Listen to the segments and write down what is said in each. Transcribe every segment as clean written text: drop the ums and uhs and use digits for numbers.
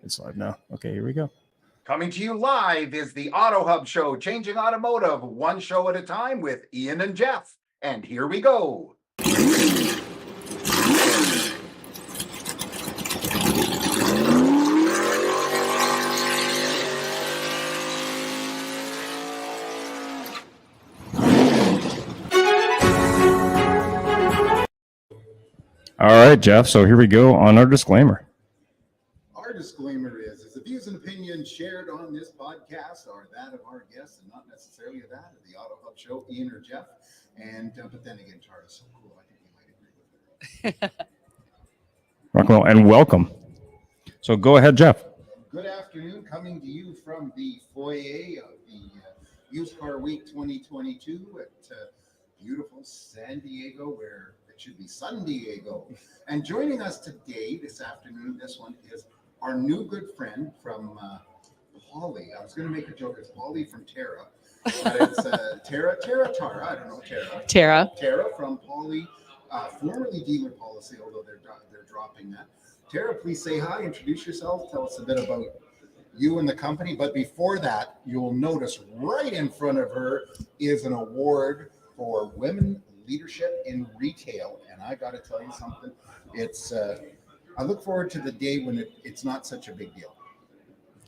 It's live now. Okay, here we go. Coming to you live is the Auto Hub Show, changing automotive one show at a time with Ian and Jeff. And here we go. All right, Jeff. So here we go on our disclaimer. Our disclaimer is the views and opinions shared on this podcast are that of our guests and not necessarily that of the Auto Hub Show, Ian or Jeff. And but then again, Tara's so cool. I think you might agree with her. Rockwell, and welcome. So go ahead, Jeff. Good afternoon. Coming to you from the foyer of the Used Car Week 2022 at beautiful San Diego, where it should be San Diego. And joining us today, this afternoon, this one is our new good friend from Polly. I was going to make a joke. It's Polly from Tara, but it's Tara. I don't know, Tara from Polly, formerly Dealer Policy, although they're dropping that. Tara, please say hi, introduce yourself, tell us a bit about you and the company. But before that, you'll notice right in front of her is an award for women leadership in retail, and I got to tell you something. It's I look forward to the day when it's not such a big deal.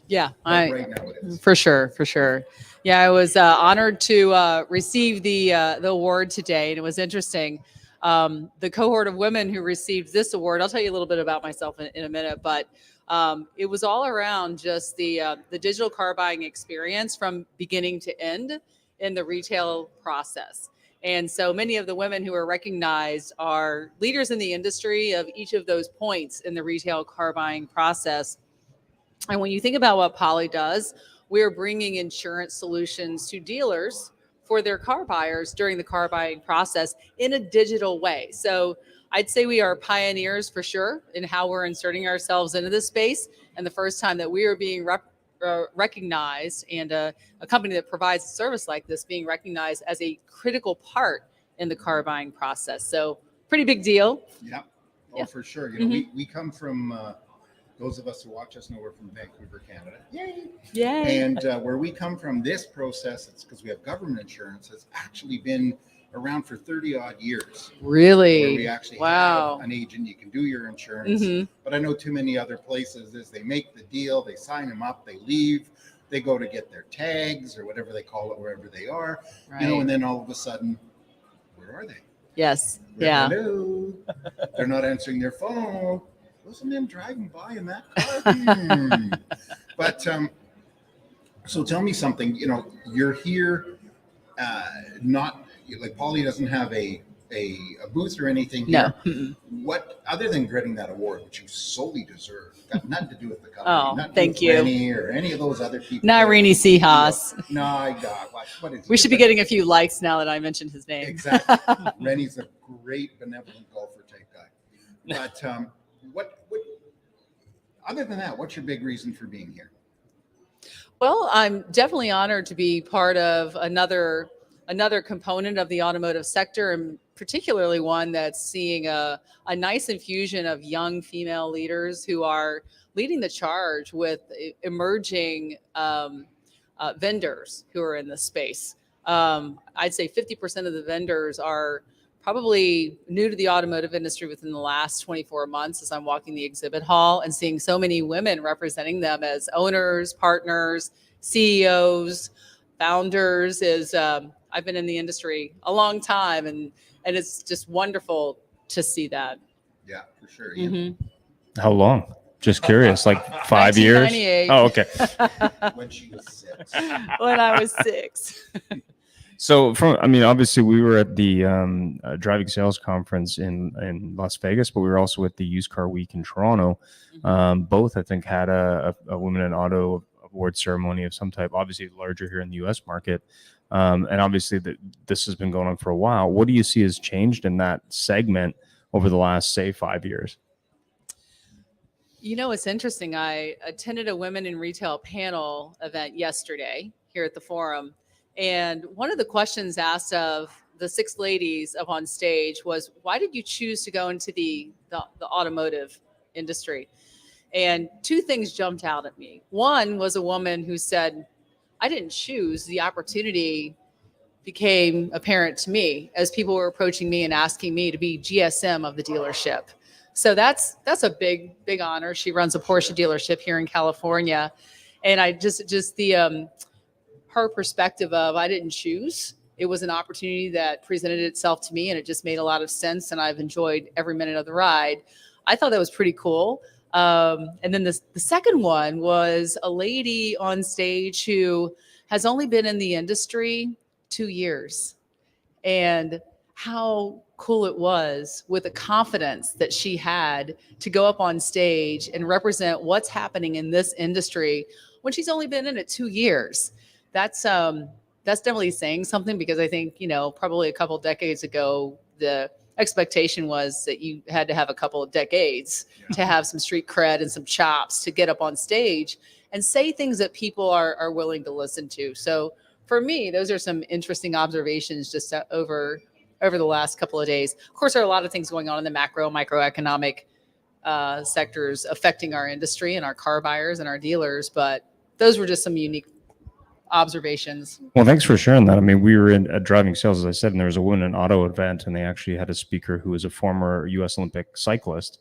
Yeah, right now it is. For sure. Yeah, I was honored to receive the award today, and it was interesting. The cohort of women who received this award, I'll tell you a little bit about myself in a minute, but it was all around just the digital car buying experience from beginning to end in the retail process. And so many of the women who are recognized are leaders in the industry of each of those points in the retail car buying process. And when you think about what Polly does, we're bringing insurance solutions to dealers for their car buyers during the car buying process in a digital way. So I'd say we are pioneers for sure in how we're inserting ourselves into this space. And the first time that we are being recognized, and a company that provides a service like this being recognized as a critical part in the car buying process. So pretty big deal. Yeah. Oh, yeah. For sure. You know, we come from, those of us who watch us know we're from Vancouver, Canada. Yay. And where we come from, this process, it's because we have government insurance, has actually been around for 30 odd years. Really? Where we actually have an agent, you can do your insurance. But I know too many other places is they make the deal, they sign them up, they leave, they go to get their tags or whatever they call it, wherever they are, right. You know, and then all of a sudden, where are they? Yes. Hello. They're not answering their phone. Wasn't them driving by in that car? But so tell me something, you know, you're here, not like Polly doesn't have a booth or anything here. No. What, other than getting that award, which you solely deserve, got nothing to do with the company. Oh, thank you. Rennie or any of those other people. Not Rennie Seahas. No, I got what is we should be getting a few likes now that I mentioned his name. Exactly. Rennie's a great benevolent golfer type guy. But what other than that, what's your big reason for being here? Well, I'm definitely honored to be part of another component of the automotive sector, and particularly one that's seeing a nice infusion of young female leaders who are leading the charge with emerging vendors who are in the space. I'd say 50% of the vendors are probably new to the automotive industry within the last 24 months as I'm walking the exhibit hall and seeing so many women representing them as owners, partners, CEOs, founders. I've been in the industry a long time, and it's just wonderful to see that. Yeah, for sure. Yeah. How long? Just curious, like 5 years? Oh, okay. When she was 6. When I was 6. So obviously we were at the driving sales conference in Las Vegas, but we were also at the Used Car Week in Toronto. Both, I think, had a Women in Auto award ceremony of some type, obviously larger here in the U.S. market. And obviously this has been going on for a while. What do you see has changed in that segment over the last, say, 5 years? You know, it's interesting. I attended a Women in Retail panel event yesterday here at the Forum. And one of the questions asked of the 6 ladies up on stage was, why did you choose to go into the automotive industry? And two things jumped out at me. One was a woman who said, I didn't choose. The opportunity became apparent to me as people were approaching me and asking me to be GSM of the dealership. So that's a big honor. She runs a Porsche dealership here in California. And I just the her perspective of I didn't choose. It was an opportunity that presented itself to me and it just made a lot of sense. And I've enjoyed every minute of the ride. I thought that was pretty cool. And then the second one was a lady on stage who has only been in the industry 2 years, and how cool it was with the confidence that she had to go up on stage and represent what's happening in this industry when she's only been in it 2 years. That's definitely saying something, because I think, probably a couple decades ago, the expectation was that you had to have a couple of decades to have some street cred and some chops to get up on stage and say things that people are willing to listen to. So for me, those are some interesting observations just over the last couple of days. Of course, there are a lot of things going on in the microeconomic sectors affecting our industry and our car buyers and our dealers, but those were just some unique observations. Well, thanks for sharing that. I mean, we were at Driving Sales, as I said, and there was a woman in auto event, and they actually had a speaker who was a former U.S. Olympic cyclist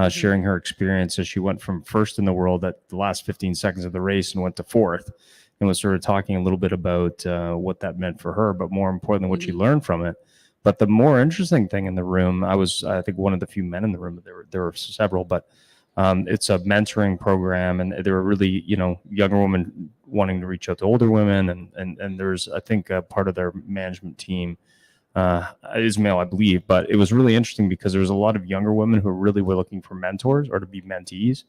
sharing her experience as she went from first in the world at the last 15 seconds of the race and went to fourth, and was sort of talking a little bit about what that meant for her, but more importantly, what she learned from it. But the more interesting thing in the room, I think, one of the few men in the room. There were several, but it's a mentoring program, and there were really, younger women wanting to reach out to older women, and there's, I think, a part of their management team is male, I believe, but it was really interesting because there was a lot of younger women who really were looking for mentors or to be mentees.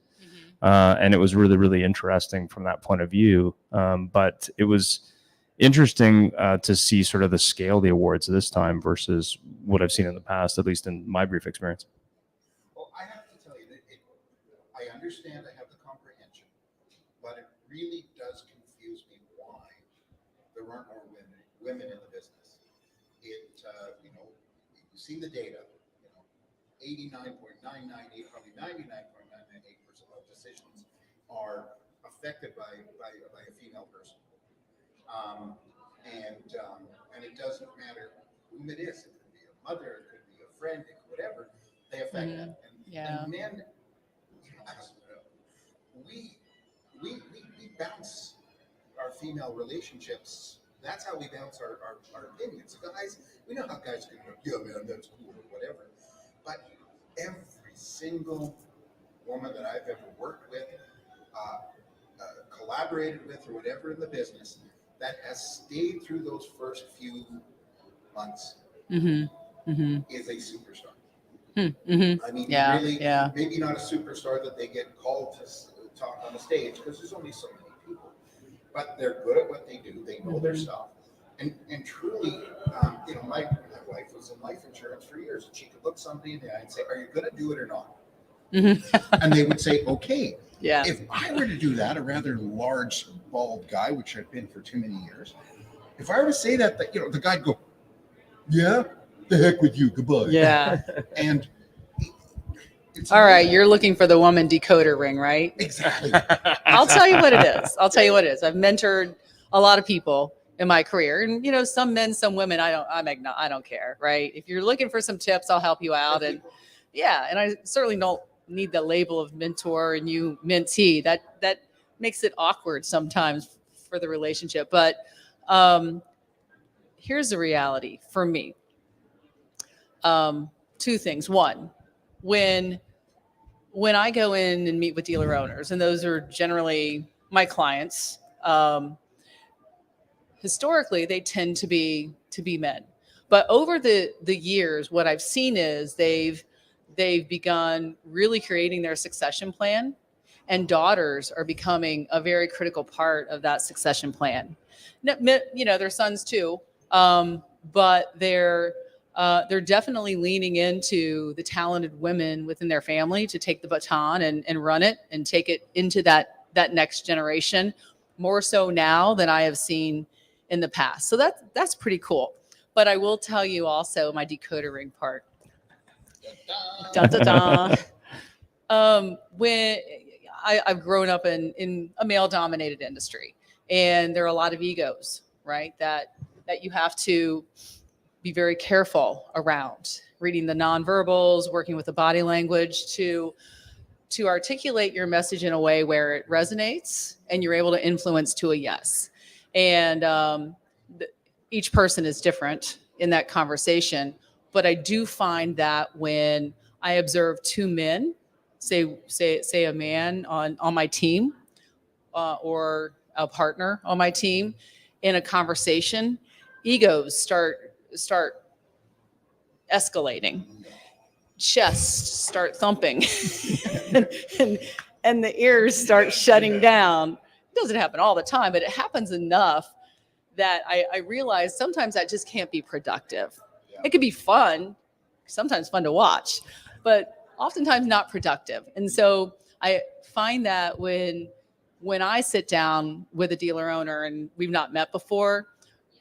And it was really, really interesting from that point of view. But it was interesting to see sort of the scale of the awards this time versus what I've seen in the past, at least in my brief experience. Well, I have to tell you that I understand, I have the comprehension, but it really does confuse me why there aren't more women in the business. You see the data, 89.998, probably 99.998% of decisions are affected by a female person. And it doesn't matter whom it is. It could be a mother, it could be a friend, whatever. They affect that. And men, we bounce our female relationships. That's how we bounce our opinions. Guys, we know how guys can go, yeah, man, that's cool or whatever. But every single woman that I've ever worked with, collaborated with, or whatever in the business, that has stayed through those first few months is a superstar. I mean, really, maybe not a superstar that they get called to talk on the stage, because there's only so many people, but they're good at what they do. They know their stuff. And truly, my wife was in life insurance for years, and she could look somebody in the eye and say, are you going to do it or not? And they would say, okay. Yeah. If I were to do that, a rather large, bald guy, which I've been for too many years, if I were to say that, the guy'd go, yeah, the heck with you, goodbye. Yeah. And all right, you're looking for the woman decoder ring, right? Exactly. I'll tell you what it is. I've mentored a lot of people in my career, and some men, some women. I don't care, right? If you're looking for some tips, I'll help you out. And and I certainly don't need the label of mentor and you mentee. That makes it awkward sometimes for the relationship. But here's the reality for me. Two things. One, when I go in and meet with dealer owners, and those are generally my clients, historically they tend to be men. But over the years, what I've seen is they've begun really creating their succession plan, and daughters are becoming a very critical part of that succession plan. Their sons too, but they're definitely leaning into the talented women within their family to take the baton and run it and take it into that next generation, more so now than I have seen in the past. So that's pretty cool. But I will tell you also my decoder ring part. Dun, dun, dun. When I've grown up in a male dominated industry, and there are a lot of egos, right? That you have to be very careful around, reading the nonverbals, working with the body language to articulate your message in a way where it resonates and you're able to influence to a yes. And each person is different in that conversation, but I do find that when I observe two men, say a man on my team or a partner on my team in a conversation, egos start escalating, chests start thumping, and the ears start shutting down. It doesn't happen all the time, but it happens enough that I realize sometimes that just can't be productive. It could be fun, sometimes fun to watch, but oftentimes not productive. And so I find that when I sit down with a dealer owner and we've not met before,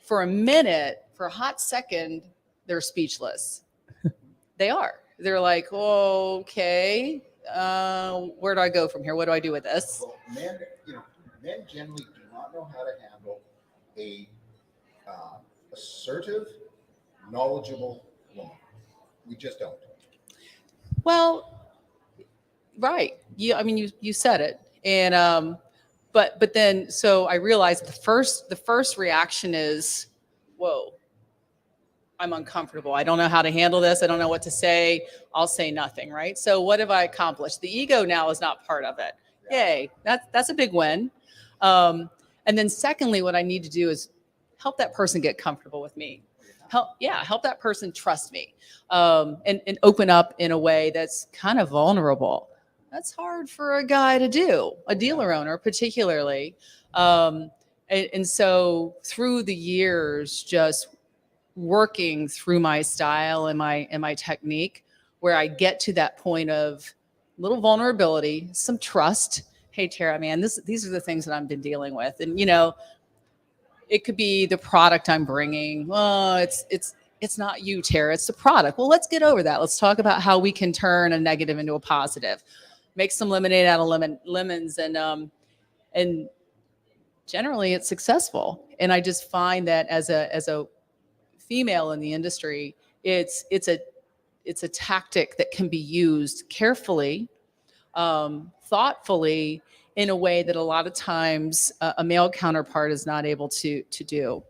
for a minute, for a hot second, they're speechless. They are. They're like, oh, okay, where do I go from here? What do I do with this? Well, men generally do not know how to handle a assertive, knowledgeable woman. We just don't. Well, right. I mean, you said it. And, but then, so I realized the first reaction is, whoa, I'm uncomfortable. I don't know how to handle this. I don't know what to say. I'll say nothing. Right. So what have I accomplished? The ego now is not part of it. Yay. That's a big win. And then secondly, what I need to do is help that person get comfortable with me. Help that person trust me, and open up in a way that's kind of vulnerable. That's hard for a guy to do, a dealer owner particularly. And so through the years, just working through my style and my technique, where I get to that point of little vulnerability, some trust. Hey, Tara, man, these are the things that I've been dealing with, and it could be the product I'm bringing. Oh, it's not you, Tara. It's the product. Well, let's get over that. Let's talk about how we can turn a negative into a positive. Make some lemonade out of lemons, and generally it's successful. And I just find that as a female in the industry, it's a tactic that can be used carefully, thoughtfully, in a way that a lot of times a male counterpart is not able to do.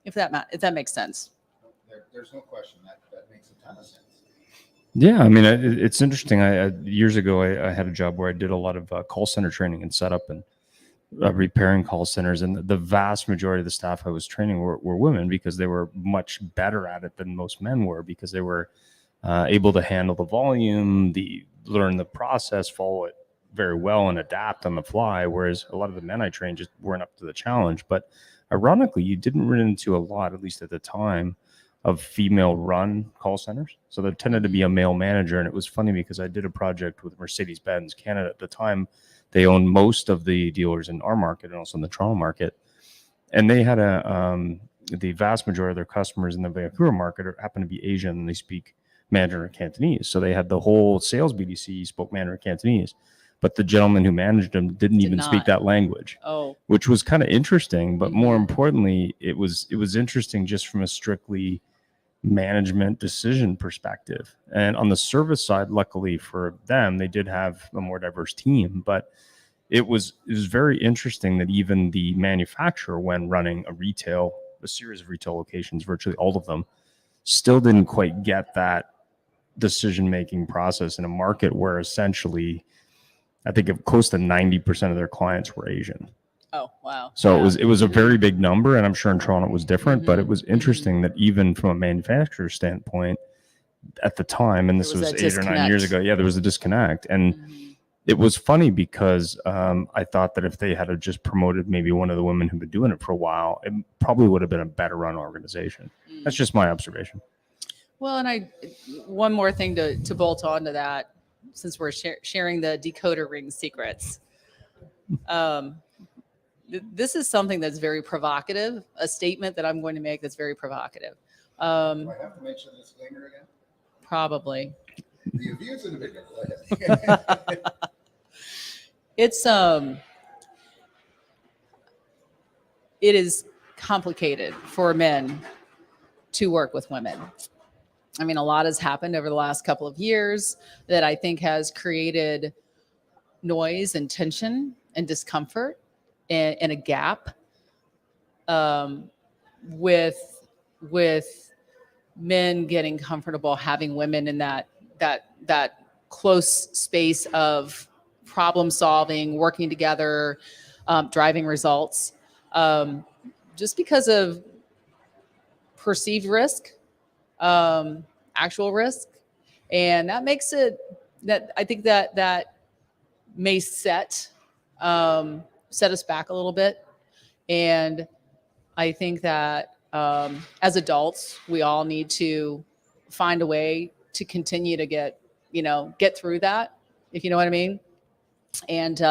If that makes sense. There's no question that makes a ton of sense. Yeah, I mean, it's interesting. Years ago, I had a job where I did a lot of call center training and setup and repairing call centers, and the vast majority of the staff I was training were women, because they were much better at it than most men were, because they were able to handle the volume, learn the process, follow it very well, and adapt on the fly. Whereas a lot of the men I trained just weren't up to the challenge. But ironically, you didn't run into a lot, at least at the time, of female-run call centers. So there tended to be a male manager. And it was funny because I did a project with Mercedes-Benz Canada at the time. They owned most of the dealers in our market and also in the Toronto market. And they had the vast majority of their customers in the Vancouver market happen to be Asian, and they speak Mandarin or Cantonese. So they had the whole sales BDC spoke Mandarin or Cantonese. But the gentleman who managed them didn't even speak that language, which was kind of interesting. But more importantly, it was interesting just from a strictly management decision perspective. And on the service side, luckily for them, they did have a more diverse team. But it was very interesting that even the manufacturer, when running a series of retail locations, virtually all of them, still didn't quite get that decision-making process in a market where essentially, I think close to 90% of their clients were Asian. Oh, wow. So it was a very big number, and I'm sure in Toronto it was different, but it was interesting that even from a manufacturer standpoint at the time, and this was 8 or 9 years ago, there was a disconnect. And it was funny because I thought that if they had just promoted maybe one of the women who'd been doing it for a while, it probably would have been a better run organization. That's just my observation. Well, and one more thing to bolt on to that, since we're sharing the decoder ring secrets. This is something that's very provocative, a statement that I'm going to make that's very provocative. Do I have to mention the disclaimer again? Probably. The views in the video. Go ahead. It's it is complicated for men to work with women. I mean, a lot has happened over the last couple of years that I think has created noise and tension and discomfort and a gap with men getting comfortable having women in that close space of problem solving, working together, driving results, just because of perceived risk, actual risk, and that makes it that I think that may set us back a little bit. And I think that as adults, we all need to find a way to continue to get through that, if you know what I mean, and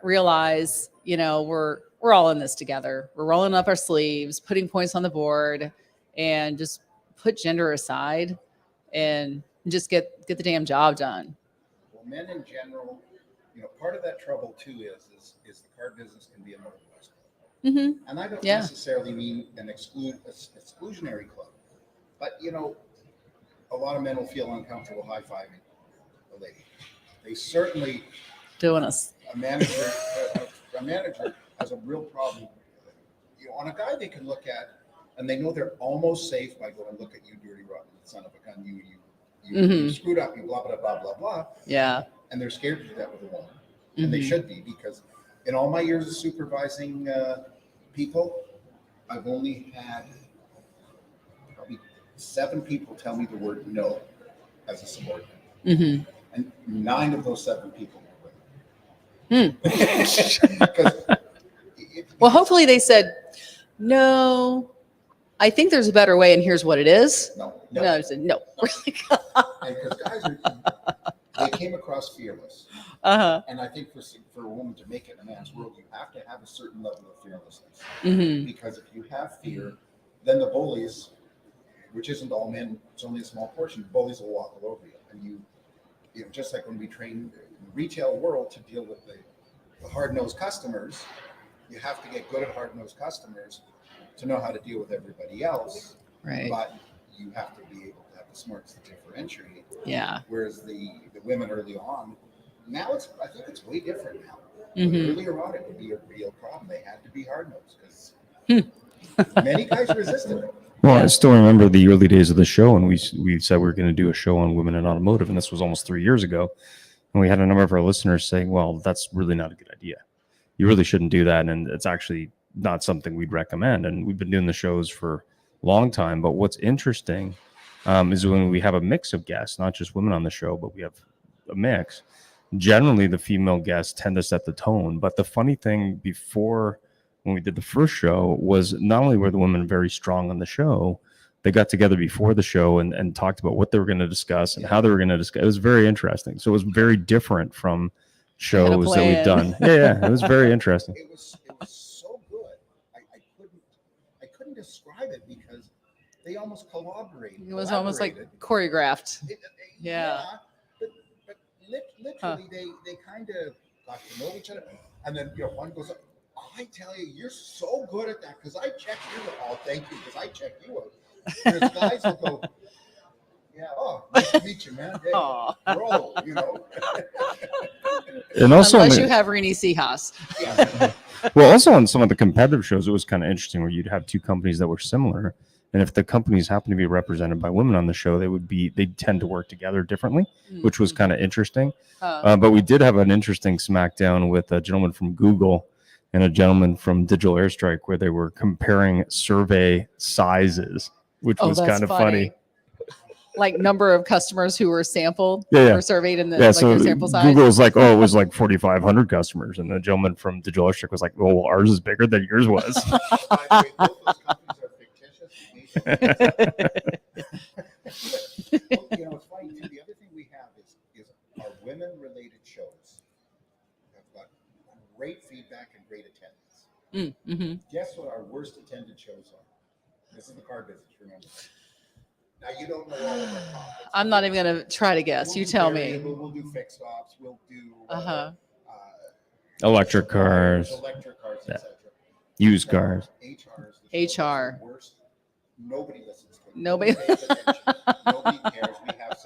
realize we're all in this together. We're rolling up our sleeves, putting points on the board, and just put gender aside and just get the damn job done. Well, men in general, part of that trouble too is the car business can be a noise club. Mm-hmm. And I don't Yeah. necessarily mean an exclusionary club, but a lot of men will feel uncomfortable high-fiving a lady. They certainly, Doing us. a manager has a real problem. On a guy they can look at and they know they're almost safe by going, look at you, dirty rotten son of a gun, you Mhm. screwed up, you blah blah blah blah blah. Yeah. And they're scared to do that with a woman, and they Mhm. should be, because in all my years of supervising people, I've only had probably 7 people tell me the word no as a subordinate, Mm-hmm. and 9 of those 7 people were women. Because Well, hopefully they said, no, I think there's a better way, and here's what it is. no, No, I said, no. and because guys they came across fearless, Uh-huh. and I think for a woman to make it in a man's world, you have to have a certain level of fearlessness. Mm-hmm. Because if you have fear, then the bullies, which isn't all men, it's only a small portion, bullies will walk all over you. And you just like when we train in the retail world to deal with the hard-nosed customers, you have to get good at hard-nosed customers to know how to deal with everybody else. Right. But you have to be able to have the smarts to differentiate. Yeah. Whereas the women early on, now I think it's way different now. Mm-hmm. Earlier on, it would be a real problem. They had to be hard-nosed because many guys resisted it. Well, I still remember the early days of the show, and we said we were going to do a show on women in automotive, and this was almost 3 years ago. And we had a number of our listeners saying, well, that's really not a good idea. You really shouldn't do that, and it's actually not something we'd recommend. And we've been doing the shows for a long time, but what's interesting is when we have a mix of guests, not just women on the show, but we have a mix. Generally, the female guests tend to set the tone, but the funny thing before, when we did the first show, was not only were the women very strong on the show, they got together before the show and talked about what they were going to discuss and how they were going to discuss. It was very interesting. So it was very different from shows that we've done. Yeah, it was very interesting. It was so good. I couldn't describe it because they almost collaborated. It was almost like choreographed. Yeah. But literally, they kind of got to know each other, and then one goes, I tell you, you're so good at that because I checked you out. Oh, thank you, because I checked you out. Whereas guys will go, yeah, oh, nice to meet you, man. Hey, Aw. bro, And also, Unless you have Rini Seahas. Yeah. well, also on some of the competitive shows, it was kind of interesting where you'd have 2 companies that were similar. And if the companies happen to be represented by women on the show, they tend to work together differently, which was kind of interesting. But we did have an interesting smackdown with a gentleman from Google and a gentleman from Digital Airstrike where they were comparing survey sizes, which was that's kind of funny. Like number of customers who were sampled Yeah. or surveyed in the Yeah, like so their sample size. Google was like, oh, it was like 4,500 customers. And the gentleman from Digital Airstrike was like, oh, well, ours is bigger than yours was. By the way, both those companies are fictitious. Well, it's funny too. The other thing we have is our women-related shows have got great feedback and great attendance. Mm-hmm. Guess what our worst attended shows are? This is the car business, remember? Now you don't know all of our topics. I'm not even going to try to guess. You do tell area, me. We'll do fixed ops. We'll do Uh-huh. Electric cars, electric cars, Yeah. etc. used cars. HR is the HR. worst. Nobody listens to it. Nobody- pays attention. Nobody cares. We have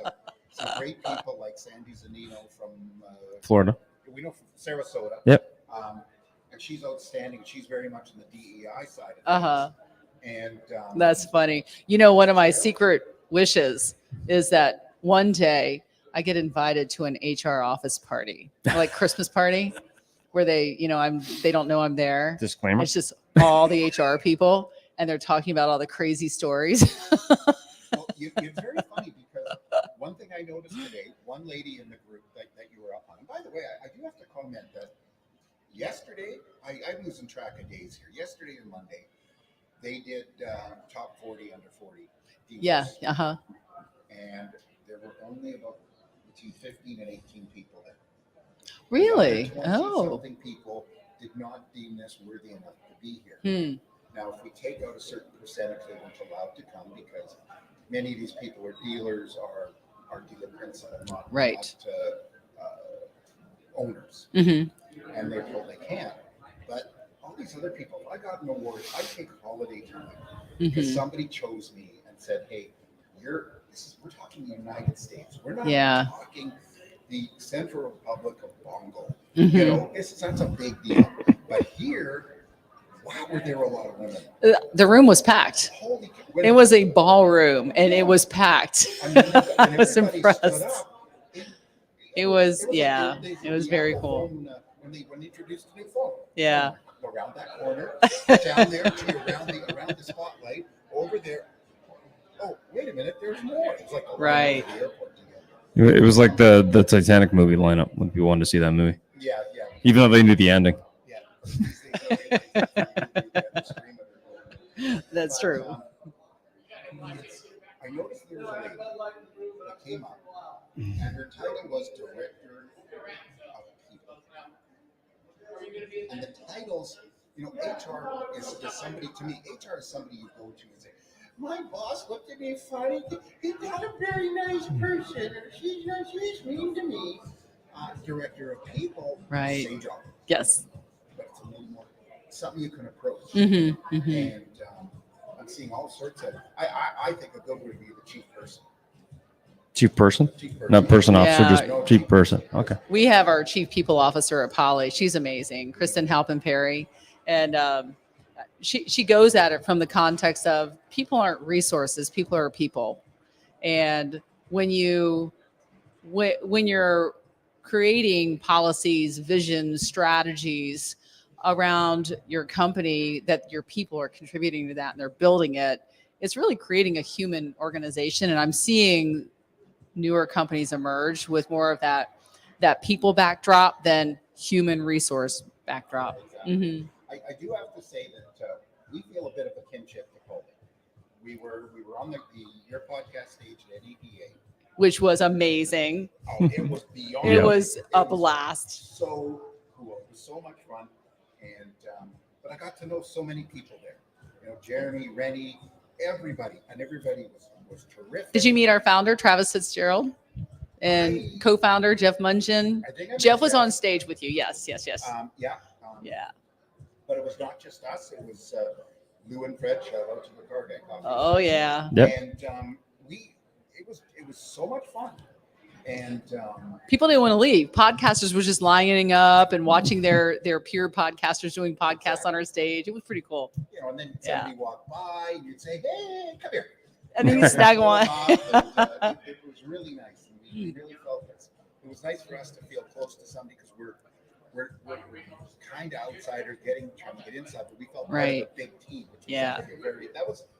some great people like Sandy Zanino from Florida. we know from Sarasota. Yep. And she's outstanding. She's very much in the DEI side of things. Uh-huh. And That's funny. You know, one of my secret wishes is that one day I get invited to an HR office party, like Christmas party, where they, you know, they don't know I'm there. Disclaimer. It's just all the HR people, and they're talking about all the crazy stories. well, it's very funny because one thing I noticed today, one lady in the group that you were up on, and by the way, I do have to comment that yesterday, I'm losing track of days here. Yesterday or Monday, they did top 40 under 40. Dealers, Yeah. Uh-huh. and there were only about between 15 and 18 people there. Really? The other Oh. 20-something people did not deem this worthy enough to be here. Hmm. Now, if we take out a certain percentage, they weren't allowed to come because many of these people are dealers, are dealer principal, not, Right. not owners, Mm-hmm. and they're told they can't. But all these other people, if I got an award, I take holiday time because Mm-hmm. somebody chose me and said, "Hey, we're talking the United States. We're not Yeah. talking the Central Republic of Bongo. Mm-hmm. You know, that's a big deal. But here, wow, were there a lot of women? The room was packed. Holy! It was a ballroom, and it was packed. I mean, I was everybody impressed. stood up. It was, like yeah, they it was the very Apple cool. phone, when they introduced the new phone. Yeah. Go around that corner, down there, around the spotlight, over there. Oh, wait a minute, there's more. It's like a Right. the airport together. It was like the Titanic movie lineup when people wanted to see that movie, Yeah. even though they knew the ending. Yeah. These things are scream at her. That's But, true. I noticed there was a lady that came up, and her title was Director of People. And the titles, you know, HR is somebody, to me, HR is somebody you go to and say, my boss looked at me funny. He's not a very nice person, or she's mean to me. Director of People, Right. same job, Yes. but it's a little more something you can approach. Mm-hmm. Mm-hmm. And I'm seeing all sorts of. I think a good would be the chief person. Chief person, Chief person. not person officer, Yeah. just chief person. Okay. We have our chief people officer at Poly. She's amazing, Kristen Halpin-Perry, and she goes at it from the context of people aren't resources, people are people, and when you're creating policies, visions, strategies around your company that your people are contributing to that and they're building it, it's really creating a human organization. And I'm seeing newer companies emerge with more of that people backdrop than human resource backdrop. Mm-hmm. I do have to say that we feel a bit of a kinship to Colby. We were on your podcast stage at EPA. Which was amazing. Oh, it was beyond. It Yeah. was a blast. So cool. It was so much fun, and but I got to know so many people there. You know, Jeremy, Rennie, everybody was terrific. Did you meet our founder, Travis Fitzgerald, and co-founder Jeff Mungeon? I think I met Jeff was Jeff. on stage with you. Yes. Yeah. Yeah. But it was not just us. It was Lou and Fred. Shout out to the car gang. Oh yeah. Yep. And it was so much fun. And People didn't want to leave. Podcasters were just lining up and watching their peer podcasters doing podcasts on our stage. It was pretty cool. you know, and then Yeah. somebody walked by, and you'd say, "Hey, come here." And then you snag one. It was really nice. And we really felt this. It was nice for us to feel close to somebody because we're kind of outsiders trying to get inside, but we felt part of Right. a big team. Which was Yeah. something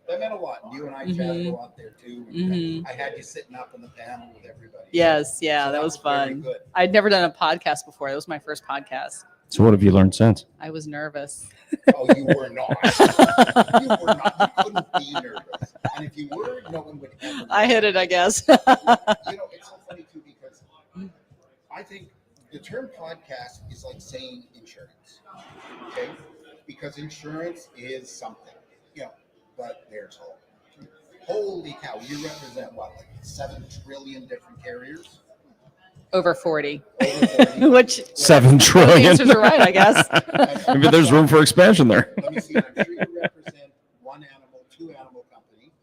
that meant a lot. And you and I chatted a lot there too. And Mhm. I had you sitting up on the panel with everybody. Yes. Yeah. So That was very fun. good. I'd never done a podcast before. That was my first podcast. So what have you learned since? I was nervous. Oh, you were not. You were not. You couldn't be nervous. And if you were, no one would ever. I hit it, I guess. You know, it's so funny too because I think the term podcast is like saying insurance. Okay? Because insurance is something, you know, but there's hope. Holy cow, you represent what, like 7 trillion different carriers? Over 40, Over 40. which 7 both trillion. answers are right, I guess. Maybe there's room for expansion there. Let me see. I'm sure you represent one animal, two animal company.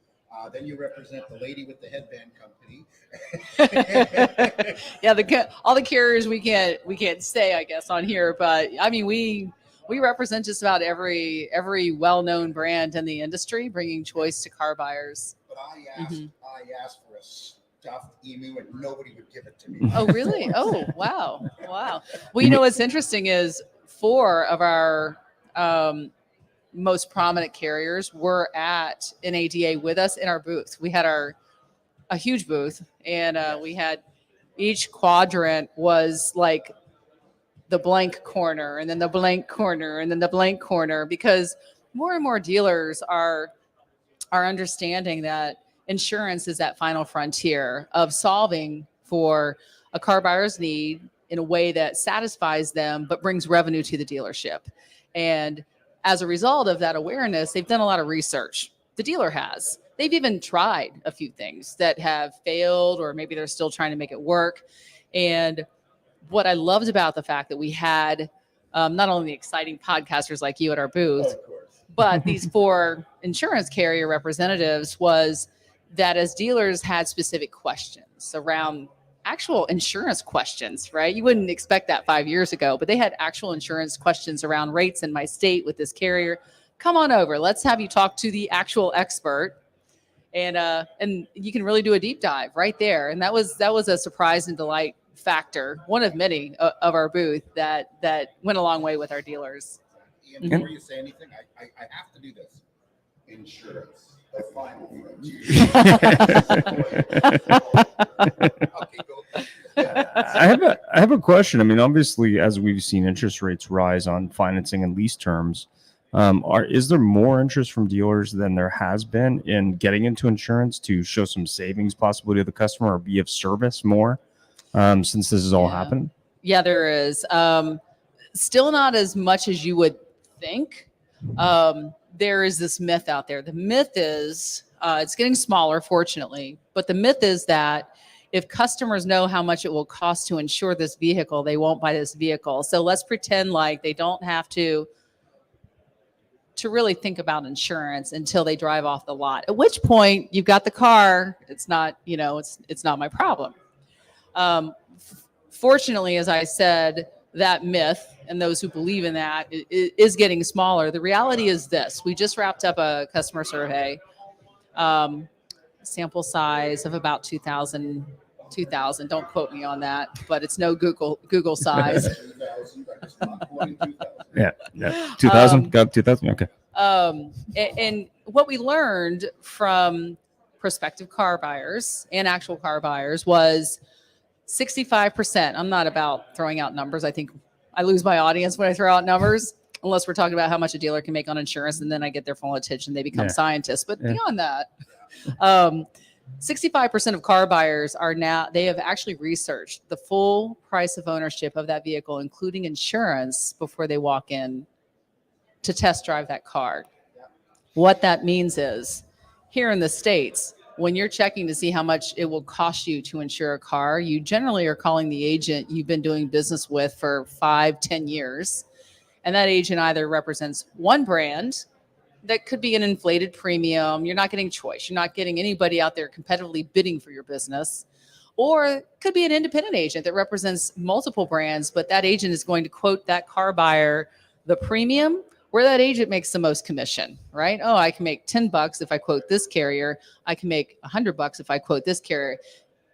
Then you represent the lady with the headband company. Yeah, all the carriers we can't say, I guess, on here, but I mean we represent just about every well-known brand in the industry, bringing choice to car buyers. But I asked for a stuffed emu, and nobody would give it to me. Oh, really? Oh, wow. Well, you know what's interesting is 4 of our most prominent carriers were at NADA with us in our booth. We had a huge booth, and we had each quadrant was like the blank corner, and then the blank corner, and then the blank corner, because more and more dealers are understanding that insurance is that final frontier of solving for a car buyer's need in a way that satisfies them but brings revenue to the dealership. And as a result of that awareness, they've done a lot of research. The dealer has. They've even tried a few things that have failed, or maybe they're still trying to make it work. And what I loved about the fact that we had not only the exciting podcasters like you at our booth, Of course. but these 4 insurance carrier representatives was that as dealers had specific questions around actual insurance questions, right? You wouldn't expect that 5 years ago, but they had actual insurance questions around rates in my state with this carrier. Come on over. Let's have you talk to the actual expert. And you can really do a deep dive right there. And that was a surprise and delight factor, one of many of our booth that went a long way with our dealers. Ian, before you say anything, I have to do this. Insurance, the final frontier. Okay, go. I have a question. I mean, obviously, as we've seen interest rates rise on financing and lease terms, is there more interest from dealers than there has been in getting into insurance to show some savings possibly to the customer or be of service more since this has all happened? Yeah, there is. Still not as much as you would think. There is this myth out there. The myth is it's getting smaller, fortunately, but the myth is that if customers know how much it will cost to insure this vehicle, they won't buy this vehicle. So let's pretend like they don't have to really think about insurance until they drive off the lot. At which point you've got the car. It's not, it's not my problem. Fortunately, as I said, that myth and those who believe in that is getting smaller. The reality is this: we just wrapped up a customer survey, sample size of about 2,000. Don't quote me on that, but it's no Google size. 2,000, but it's not 22,000. Yeah. 2,000? Got 2,000? Okay. And what we learned from prospective car buyers and actual car buyers was 65%. I'm not about throwing out numbers. I think I lose my audience when I throw out numbers, unless we're talking about how much a dealer can make on insurance, and then I get their full attention. They become scientists. But beyond that, 65% of car buyers they have actually researched the full price of ownership of that vehicle, including insurance, before they walk in to test drive that car. What that means is, here in the States, when you're checking to see how much it will cost you to insure a car, you generally are calling the agent you've been doing business with for 5-10 years. And that agent either represents one brand that could be an inflated premium. You're not getting choice. You're not getting anybody out there competitively bidding for your business. Or it could be an independent agent that represents multiple brands, but that agent is going to quote that car buyer the premium where that agent makes the most commission, right? Oh, I can make $10 if I quote this carrier. I can make $100 if I quote this carrier.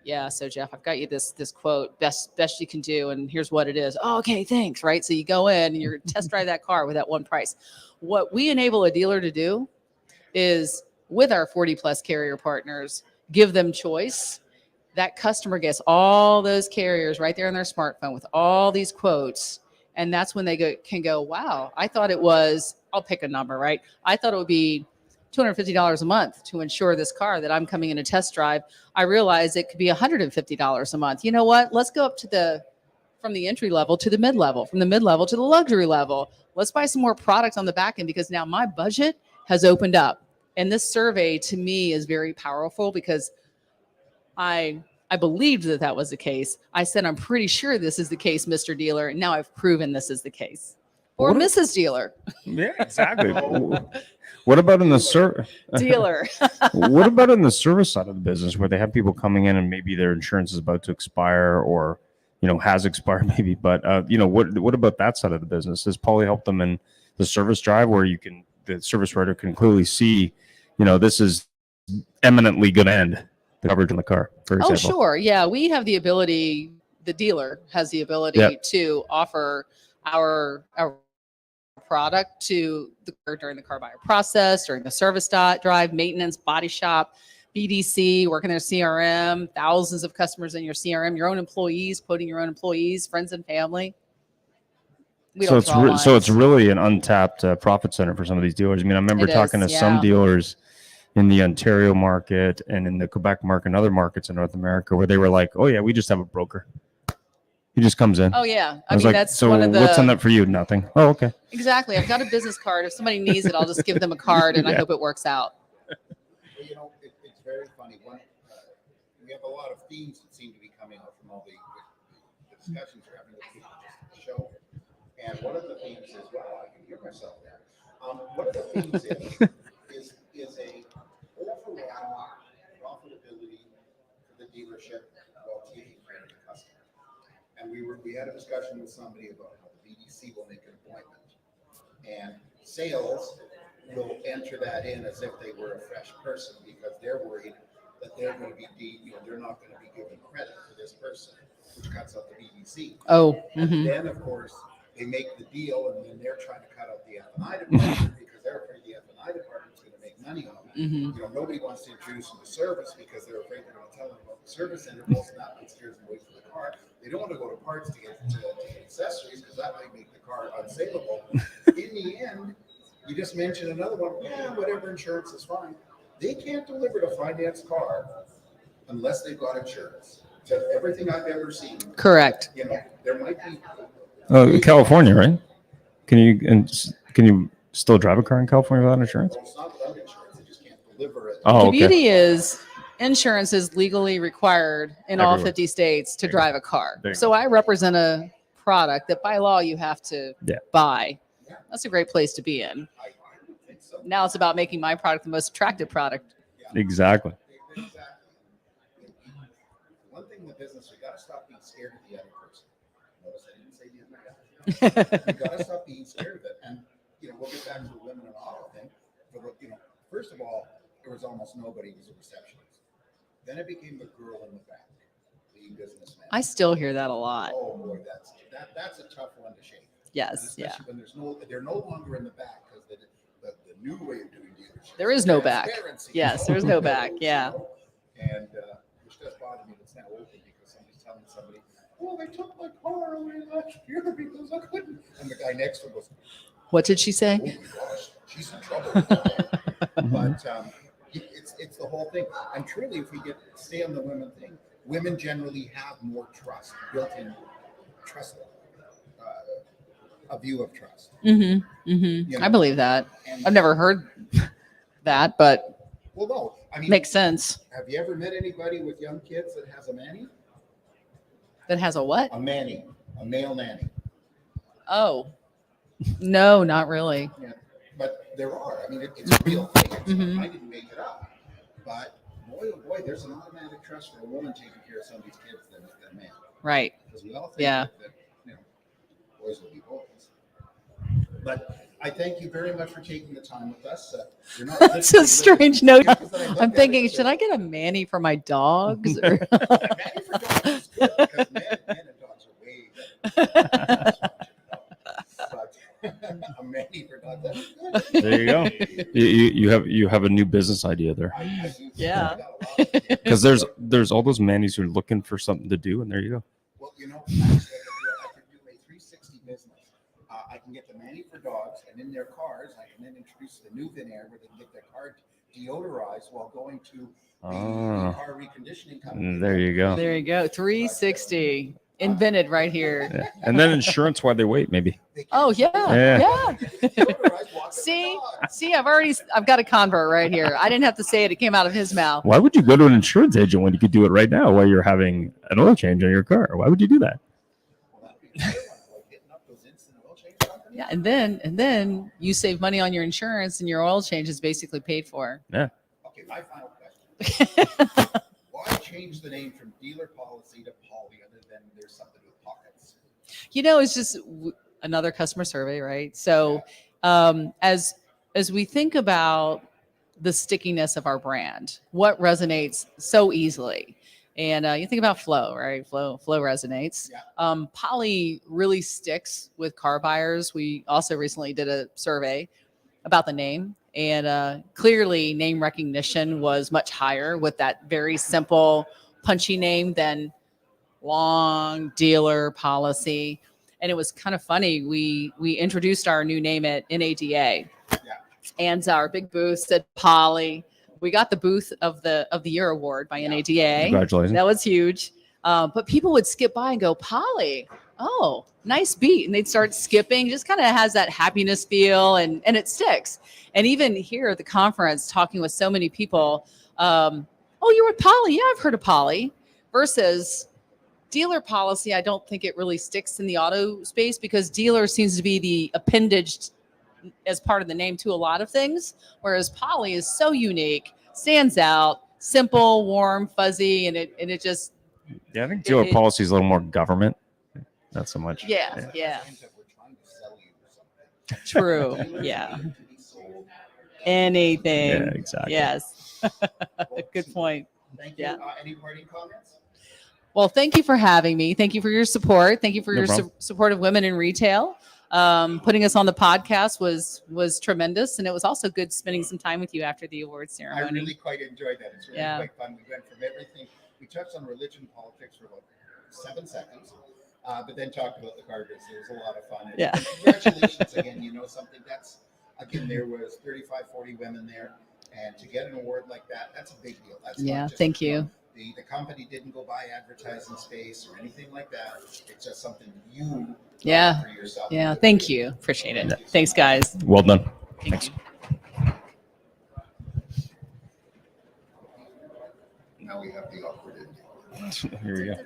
Yeah, so Jeff, I've got you this quote, best you can do, and here's what it is. Oh, okay, thanks, right? So you go in and you're test drive that car with that one price. What we enable a dealer to do is, with our 40 plus carrier partners, give them choice. That customer gets all those carriers right there on their smartphone with all these quotes. And that's when they can go, wow, I thought it was, I'll pick a number, right? I thought it would be $250 a month to insure this car that I'm coming in to test drive. I realized it could be $150 a month. You know what? Let's go up to from the entry level to the mid-level, from the mid-level to the luxury level. Let's buy some more products on the back end, because now my budget has opened up. And this survey to me is very powerful, because I I believed that that was the case. I said, I'm pretty sure this is the case, Mr. Dealer. And now I've proven this is the case. Or What a- Mrs. Dealer. Yeah, exactly. What about in the Dealer. What about in the service side of the business where they have people coming in and maybe their insurance is about to expire or, has expired maybe, but, what about that side of the business? Has Poly helped them in the service drive where the service writer can clearly see, this is eminently going to end the coverage in the car, for Oh, example? sure. Yeah. We have the ability, the dealer has the ability Yep. to offer our product to during the car buyer process, during the service drive, maintenance, body shop, BDC, working their CRM, thousands of customers in your CRM, your own employees, quoting your own employees, friends and family. We So don't it's draw so it's lines. really an untapped profit center for some of these dealers. I mean, I remember It talking is, to some yeah. dealers in the Ontario market and in the Quebec market and other markets in North America where they were like, "Oh yeah, we just have a broker. He just comes in." Oh yeah. I was like, that's "So one of the what's in that for you? Nothing." Oh, okay. exactly. I've got a business card. If somebody needs it, I'll just give them a card and I Yeah. hope it works out. Well, it's very funny. We have a lot of themes that seem to be coming up from all the discussions we're having with people just to show. And one of the themes is, well, I can hear myself there. One of the themes is a overall profitability for the dealership while taking care of the customer. And we had a discussion with somebody about how the BDC will make an appointment, and sales will enter that in as if they were a fresh person because they're worried that they're going to be, they're not going to be given credit for this person, which cuts out the BDC. Oh, And mhm. then, of course, they make the deal, and then they're trying to cut out the F&I department because they're afraid the F&I department's going to make money on it. Mhm. Nobody wants to introduce them to service because they're afraid they're going to tell them about the service intervals, and that what steers them away from the car. They don't want to go to parts to get accessories because that might make the car unsaleable. In the end, you just mentioned another one. Yeah, whatever, insurance is fine. They can't deliver a finance car unless they've got insurance. So everything I've ever seen, Correct. there might be. California, right? Can you still drive a car in California without insurance? Well, it's not without insurance. They just can't deliver it. Oh, The okay. beauty is insurance is legally required in all Everywhere. 50 states to There you go. drive a car. There you So I represent a product that by law you have to Yeah. buy. Yeah. That's a great place to be in. I would think so. Now it's about making my product the most attractive product. Exactly. Exactly. One thing in the business, we got to stop being scared of the other person. Notice I didn't say the other guy. We got to stop being scared of it. And, we'll get back to the women and auto thing. But, first of all, there was almost nobody who was a receptionist. Then it became the girl in the back, the businessman. I still hear that a lot. Oh boy, that's a tough one to shake. And Yes. Yeah. especially when they're no longer in the back because the new way of doing dealerships. There is no back. Transparency. Yes, there's no back. Yeah. And which does bother me. It's now open because somebody's telling somebody, "Oh, they took my car away last year because I couldn't." And the guy next to him goes, What did she "Oh say? my gosh, she's in trouble." But it's the whole thing. And truly, if we stay on the women thing, women generally have more trust, built-in trust, a view of trust. Mm-hmm. Mm-hmm. You I know, believe that. and, I've never heard that, but Well, no, I mean, makes sense. have you ever met anybody with young kids that has a nanny? That has a what? A nanny, a male nanny. Oh, no, not really. Yeah, but there are. I mean, it's a real thing. Mhm. I didn't make it up. But boy, oh boy, there's an automatic trust for a woman taking care of somebody's kids than a man. Right. Because we all think Yeah. that boys will be boys. But I thank you very much for taking the time with us. You're not That's a strange note. Because I looked I'm at thinking, it, should I get a Manny for my dogs? Or- Manny for dogs is good because men and dogs are way better. But a Manny for dogs, that's good. There you go. You have a new business idea there I do Yeah. got a lot of ideas. because there's all those mannies who are looking for something to do, and there you go. Well, actually, I could do a 360 business. I can get the Manny for dogs, and in their cars, I can then introduce the new Vinair where they can get their car deodorized while going to the Ah. car reconditioning company. There you go. There you go. 360. invented right here. Yeah. And then insurance while they wait, maybe. Oh yeah, Yeah. yeah. See, I've got a convert right here. I didn't have to say it; it came out of his mouth. Why would you go to an insurance agent when you could do it right now while you're having an oil change on your car? Why would you do that? Yeah, and then you save money on your insurance, and your oil change is basically paid for. Yeah. Okay, my final question. Why change the name from Dealer Policy to Poly other than there's something with pockets? It's just another customer survey, right? So as we think about the stickiness of our brand, what resonates so easily? And you think about Flow, right? Flow resonates. Yeah. Poly really sticks with car buyers. We also recently did a survey about the name, and clearly name recognition was much higher with that very simple, punchy name than long Dealer Policy. And it was kind of funny. We introduced our new name at NADA, Yeah. and our big booth said Poly. We got the booth of the year award by NADA. Congratulations. That was huge. But people would skip by and go, Poly, oh, nice beat. And they'd start skipping, just kind of has that happiness feel, and it sticks. And even here at the conference, talking with so many people, oh, you're with Poly? Yeah, I've heard of Poly. Versus Dealer Policy, I don't think it really sticks in the auto space because dealer seems to be the appendage as part of the name to a lot of things, whereas Poly is so unique, stands out, simple, warm, fuzzy, and it just Yeah, I think dealer policy is a little more government. Not so much. yeah. Sometimes we're trying to sell you something. True. Dealers Yeah. need to be sold. Anything. Yeah, exactly. Yes. Good point. Thank you. Yeah. Any parting comments? Well, thank you for having me. Thank you for your support. Thank you for No your problem. support of women in retail. Putting us on the podcast was tremendous, and it was also good spending some time with you after the award I ceremony. really quite enjoyed that. It's really Yeah. quite fun. We went from everything. We touched on religion, politics for about 7 seconds, but then talked about the car business. It was a lot of fun. And Yeah. Congratulations again. You know something that's, again, there was 35, 40 women there. And to get an award like that, that's a big deal. That's Yeah, not just, thank you. The company didn't go buy advertising space or anything like that. It's just something you Yeah. for yourself. Yeah. Thank you. Appreciate it. Thanks, guys. Well done. Thank Thanks. you. Now we have the awkward ending. Here we go.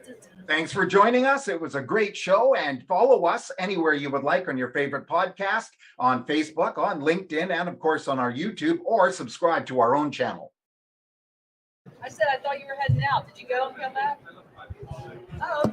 Thanks for joining us. It was a great show, and follow us anywhere you would like on your favorite podcast, on Facebook, on LinkedIn, and of course on our YouTube, or subscribe to our own channel. I said I thought you were heading out. Did you go and come back? Oh, okay.